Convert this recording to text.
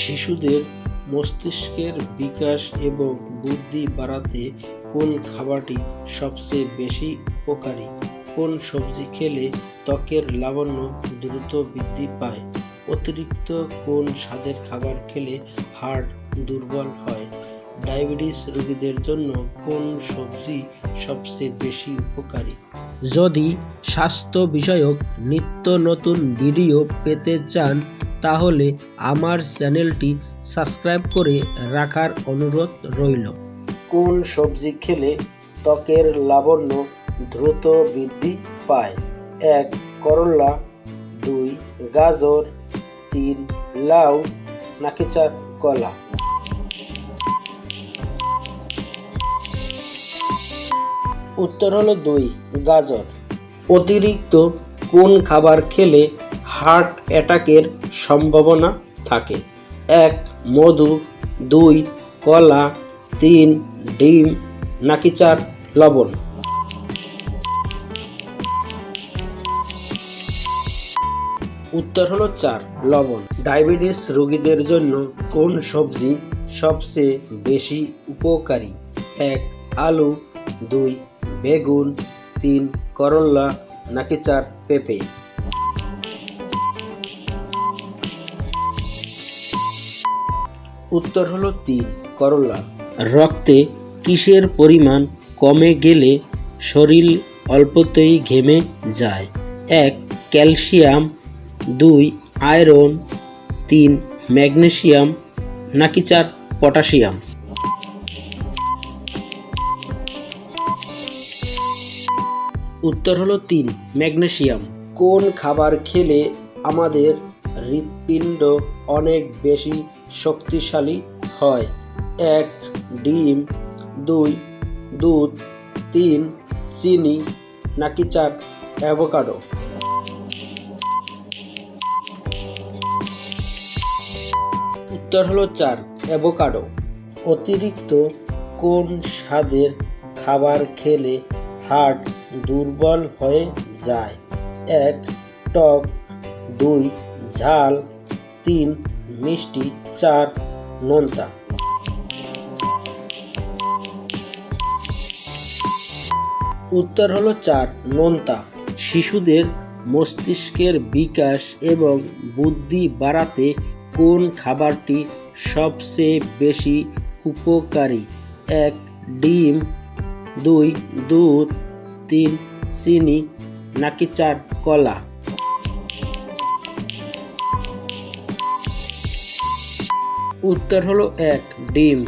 শিশুদের মস্তিষ্কের বিকাশ এবং বুদ্ধি বাড়াতে কোন খাবারটি সবচেয়ে বেশি উপকারী? কোন সবজি খেলে ত্বকের লাবণ্য দ্রুত বৃদ্ধি পায়? অতিরিক্ত কোন স্বাদের খাবার খেলে হাড় দুর্বল হয়? ডায়াবেটিস রোগীদের জন্য কোন সবজি সবচেয়ে বেশি উপকারী? যদি স্বাস্থ্য বিষয়ক নিত্য নতুন ভিডিও পেতে চান তাহলে আমার চ্যানেলটি সাবস্ক্রাইব করে রাখার অনুরোধ রইল। কোন সবজি খেলে ত্বকের লাবণ্য দ্রুত বৃদ্ধি পায়? 1. করলা, 2. গাজর, 3. লাউ, নাকি 4. কলা? উত্তর হলো 2. গাজর। অতিরিক্ত কোন খাবার খেলে হার্ট অ্যাটাকের সম্ভাবনা থাকে? 1. মধু, 2. কলা, 3. ডিম, নাকি 4. লবণ? উত্তর হলো 4. লবণ। ডায়াবেটিস রোগীদের জন্য কোন সবজি সবচেয়ে বেশি উপকারী? 1. আলু, 2. বেগুন, 3. করলা, নাকি 4. পেঁপে? উত্তর হলো 3. করলা। রক্তে কিসের পরিমাণ কমে গেলে শরীর অল্পতেই ঘেমে যায়? 1. ক্যালসিয়াম, 2. আয়রন, 3. ম্যাগনেসিয়াম, নাকি 4. পটাশিয়াম? উত্তর হলো 3. ম্যাগনেসিয়াম। কোন খাবার খেলে আমাদের হৃৎপিণ্ড অনেক বেশি শক্তিশালী হয়? 1. ডিম, 2. দুধ, 3. চিনি, নাকি 4. অ্যাভোকাডো? উত্তর হলো 4. অ্যাভোকাডো। অতিরিক্ত কোন স্বাদের খাবার খেলে হাড় দুর্বল হয়ে যায়? 1. টক, 2. ঝাল, 3. মিষ্টি, 4. নোনতা? উত্তর হলো 4. নোনতা। শিশুদের মস্তিষ্কের বিকাশ এবং বুদ্ধি বাড়াতে কোন খাবারটি সবচেয়ে বেশি উপকারী? 1. ডিম, 2. দুধ, 3. চিনি, নাকি 4. কলা? উত্তর হলো 1. ডিম।